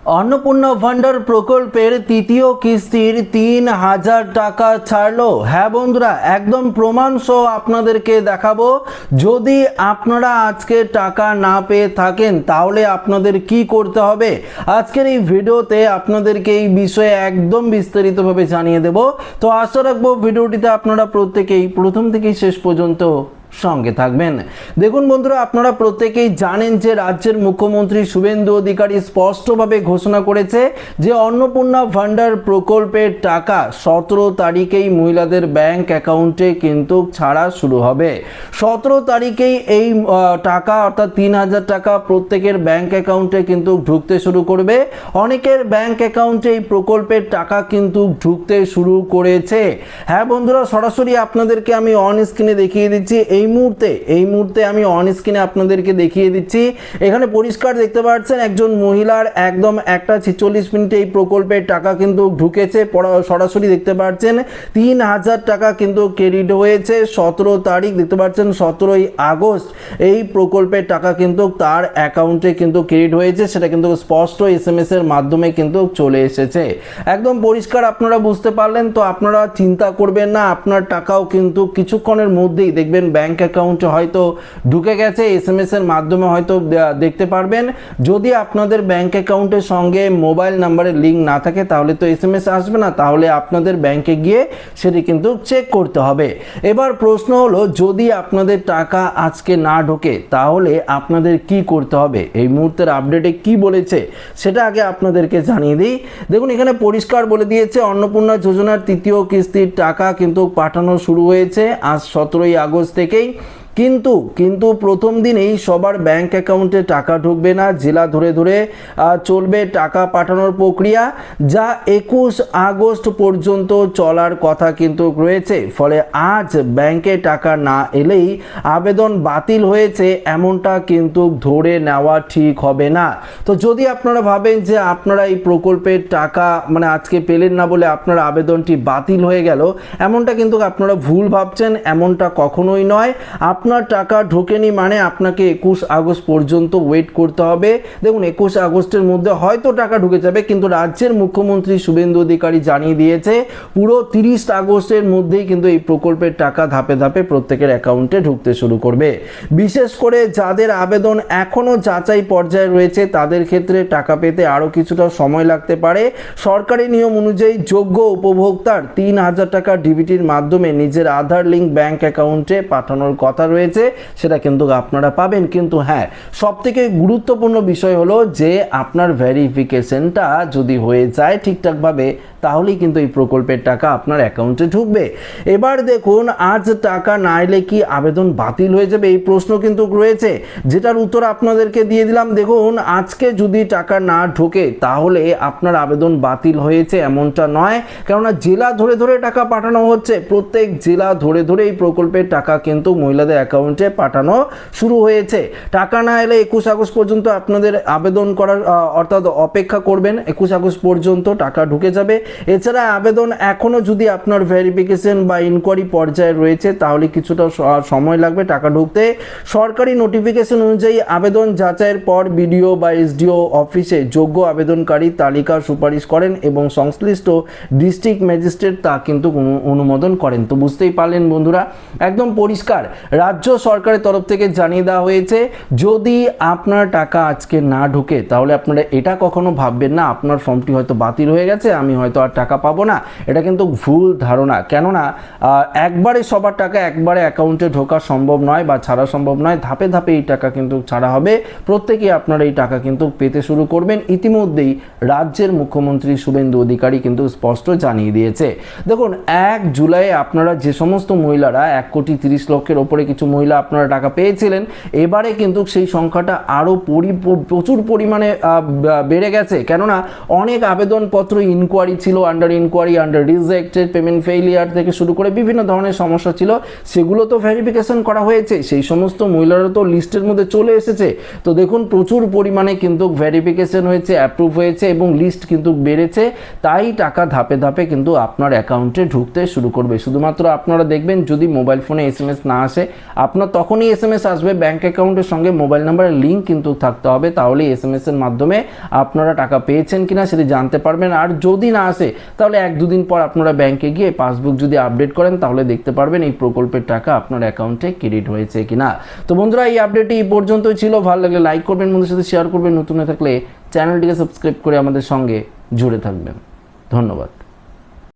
अन्नपूर्णा भांडार प्रकल्पेर तृतीय किस्तिर 3000 टाका छाड़लो। हाँ बंधुरा एकदम प्रमाण सह आपनादेरके देखाबो। यदि आपनारा आजके टाका ना पेये थाकेन ताहले आपनादेर कि करते होबे आजकेर এই ভিডিওতে আপনাদেরকে এই বিষয়ে একদম বিস্তারিতভাবে জানিয়ে দেব। তো আশা রাখবো ভিডিওটিতে আপনারা প্রত্যেকেই প্রথম থেকে শেষ পর্যন্ত সঙ্গে থাকবেন। দেখুন বন্ধুরা, আপনারা প্রত্যেকেই জানেন যে রাজ্যের মুখ্যমন্ত্রী শুভেন্দু অধিকারী স্পষ্টভাবে ঘোষণা করেছে যে অন্নপূর্ণা ভান্ডার প্রকল্পের টাকা 17 তারিখেই মহিলাদের ব্যাংক অ্যাকাউন্টে কিন্তু ছাড়া শুরু হবে। 17 তারিখেই এই টাকা অর্থাৎ 3000 টাকা প্রত্যেকের ব্যাংক অ্যাকাউন্টে কিন্তু ঢুকতে শুরু করবে। অনেকের ব্যাংক অ্যাকাউন্টে এই প্রকল্পের টাকা কিন্তু ঢুকতে শুরু করেছে। হ্যাঁ বন্ধুরা, সরাসরি আপনাদেরকে আমি অন স্ক্রিনে দেখিয়ে দিচ্ছি। এই মুহূর্তে আমি অন স্ক্রিনে আপনাদেরকে দেখিয়ে দিচ্ছি। এখানে পরিষ্কার দেখতে পাচ্ছেন একজন মহিলার একদম 1:46 মিনিটে এই প্রকল্পের টাকা কিন্তু ঢুকেছে। সরাসরি দেখতে পাচ্ছেন 3000 টাকা কিন্তু ক্রেডিট হয়েছে 17 তারিখ। দেখতে পাচ্ছেন 17ই আগস্ট এই প্রকল্পের টাকা কিন্তু তার অ্যাকাউন্টে কিন্তু ক্রেডিট হয়েছে। সেটা কিন্তু স্পষ্ট SMS এর মাধ্যমে কিন্তু চলে এসেছে। একদম পরিষ্কার আপনারা বুঝতে পারলেন। তো আপনারা চিন্তা করবেন না, আপনার টাকাও কিন্তু কিছুক্ষণের মধ্যেই দেখবেন ব্যাংক অ্যাকাউন্টে হয়তো ঢুকে গেছে। SMS এর মাধ্যমে হয়তো দেখতে পারবেন। যদি আপনাদের ব্যাংক অ্যাকাউন্টের সঙ্গে মোবাইল নাম্বারের লিঙ্ক না থাকে তাহলে তো SMS আসবে না, তাহলে আপনাদের ব্যাংকে গিয়ে সেটি কিন্তু চেক করতে হবে। এবার প্রশ্ন হলো, যদি আপনাদের টাকা আজকে না ঢোকে তাহলে আপনাদের কি করতে হবে? এই মুহূর্তের আপডেটে কি বলেছে সেটা আগে আপনাদেরকে জানিয়ে দিই। দেখুন, এখানে পরিষ্কার বলে দিয়েছে অন্নপূর্ণা যোজনার তৃতীয় কিস্তির টাকা কিন্তু পাঠানো শুরু হয়েছে আজ 17ই আগস্ট থেকেই। কিন্তু প্রথম দিনেই সবার ব্যাংক অ্যাকাউন্টে টাকা ঢুকবে না। জেলা ধরে ধরে চলবে টাকা পাঠানোর প্রক্রিয়া, যা 21 আগস্ট পর্যন্ত চলার কথা কিন্তু রয়েছে। ফলে আজ ব্যাংকে টাকা না এলেই আবেদন বাতিল হয়েছে এমনটা কিন্তু ধরে নেওয়া ঠিক হবে না। তো যদি আপনারা ভাবেন যে আপনারা এই প্রকল্পের টাকা আজকে পেলেন না বলে আপনার আবেদনটি বাতিল হয়ে গেল, এমনটা কিন্তু আপনারা ভুল ভাবছেন। এমনটা কখনোই নয়। আপনার টাকা ঢোকেনি মানে আপনাকে 21 আগস্ট পর্যন্ত ওয়েট করতে হবে। দেখুন, 21 আগস্টের মধ্যে হয়তো টাকা ঢুকে যাবে, কিন্তু রাজ্যের মুখ্যমন্ত্রী শুভেন্দু অধিকারী জানিয়ে দিয়েছে পুরো 30 আগস্টের মধ্যেই কিন্তু এই প্রকল্পের টাকা ধাপে ধাপে প্রত্যেকের অ্যাকাউন্টে ঢুকতে শুরু করবে। বিশেষ করে যাদের আবেদন এখনো যাচাই পর্যায়ে রয়েছে তাদের ক্ষেত্রে টাকা পেতে আরও কিছুটা সময় লাগতে পারে। সরকারি নিয়ম অনুযায়ী যোগ্য উপভোক্তার 3000 টাকা ডিবিটির মাধ্যমে নিজের আধার লিঙ্ক ব্যাংক অ্যাকাউন্টে পাঠানোর কথা রয়েছে, সেটা কিন্তু আপনারা পাবেন। কিন্তু হ্যাঁ, সবথেকে গুরুত্বপূর্ণ বিষয় হলো যে আপনার ভেরিফিকেশনটা যদি হয়ে যায় ঠিকঠাকভাবে তাহলেই কিন্তু এই প্রকল্পের টাকা আপনার অ্যাকাউন্টে ঢুকবে। এবার দেখুন, আজ টাকা না এলে কি আবেদন বাতিল হয়ে যাবে? এই প্রশ্ন কিন্তু রয়েছে, যেটার উত্তর আপনাদেরকে দিয়ে দিলাম। দেখুন, আজকে যদি টাকা না ঢোকে তাহলে আপনার আবেদন বাতিল হয়েছে এমনটা নয়, কেননা জেলা ধরে ধরে টাকা পাঠানো হচ্ছে। প্রত্যেক জেলা ধরে ধরে এই প্রকল্পের টাকা কিন্তু মহিলাদের অ্যাকাউন্টে পাঠানো শুরু হয়েছে। টাকা না এলে 21 আগস্ট পর্যন্ত আপনাদের আবেদন করার অর্থাৎ অপেক্ষা করবেন। 21 আগস্ট পর্যন্ত টাকা ঢুকে যাবে। এছাড়া আবেদন এখনো যদি আপনার ভেরিফিকেশন বা ইনকোয়ারি পর্যায়ে রয়েছে তাহলে কিছুটা সময় লাগবে টাকা ঢুকতে। সরকারি নোটিফিকেশন অনুযায়ী আবেদন যাচাইয়ের পর বিডিও বা SDO অফিসে যোগ্য আবেদনকারী তালিকা সুপারিশ করেন এবং সংশ্লিষ্ট ডিস্ট্রিক্ট ম্যাজিস্ট্রেট তা কিন্তু অনুমোদন করেন। তো বুঝতেই পারলেন বন্ধুরা, একদম পরিষ্কার রাজ্য সরকারের তরফ থেকে জানিয়ে দেওয়া হয়েছে যদি আপনার টাকা আজকে না ঢোকে তাহলে আপনারা এটা কখনো ভাববেন না আপনার ফর্মটি হয়তো বাতিল হয়ে গেছে, আমি হয়তো আর টাকা পাবো না। এটা কিন্তু ভুল ধারণা। কেননা একবারে সবার টাকা একবারে অ্যাকাউন্টে ঢোকা সম্ভব নয় বা ছাড়া সম্ভব নয়। ধাপে ধাপে এই টাকা কিন্তু ছাড়া হবে। প্রত্যেকেই আপনারা এই টাকা কিন্তু পেতে শুরু করবেন। ইতিমধ্যেই রাজ্যের মুখ্যমন্ত্রী শুভেন্দু অধিকারী কিন্তু স্পষ্ট জানিয়ে দিয়েছে। দেখুন, 1 জুলাই আপনারা যে সমস্ত মহিলারা 1,30,00,000-এর ওপরে কিছু মহিলা আপনারা টাকা পেয়েছিলেন, এবারে কিন্তু সেই সংখ্যাটা আরও প্রচুর পরিমাণে বেড়ে গেছে। কেননা অনেক আবেদনপত্র ইনকোয়ারি ছিল, ছিল, under inquiry, under rejected, payment failure থেকে শুরু করে বিভিন্ন ধরনের সমস্যা ছিল, সেগুলো তো ভেরিফিকেশন করা হয়েছে, সেই সমস্ত মহিলারা তো লিস্টের মধ্যে চলে এসেছে। তো দেখুন প্রচুর পরিমাণে কিন্তু ভেরিফিকেশন হয়েছে, অ্যাপ্রুভ হয়েছে এবং লিস্ট কিন্তু বেড়েছে, তাই টাকা ধাপে ধাপে কিন্তু আপনার অ্যাকাউন্টে ঢুকতে শুরু করবে। শুধুমাত্র আপনারা দেখবেন যদি মোবাইল ফোনে এসএমএস না আসে, আপনার তখনই এসএমএস আসবে, ব্যাঙ্ক অ্যাকাউন্টের সঙ্গে মোবাইল নাম্বারের লিঙ্ক কিন্তু থাকতে হবে, তাহলে এসএমএস এর মাধ্যমে আপনারা টাকা পেয়েছেন কিনা সেটা জানতে পারবেন। আর যদি না আসে তাহলে 1-2 দিন পর আপনারা ব্যাংকে গিয়ে পাসবুক যদি আপডেট করেন তাহলে দেখতে পারবেন এই প্রকল্পের টাকা আপনার অ্যাকাউন্টে ক্রেডিট হয়েছে কিনা। তো বন্ধুরা এই আপডেটটি এই পর্যন্তই ছিল। ভালো লাগলে লাইক করবেন, বন্ধুদের সাথে শেয়ার করবেন, নতুন হয়ে থাকলে চ্যানেলটিকে সাবস্ক্রাইব করে আমাদের সঙ্গে জুড়ে থাকবেন। ধন্যবাদ।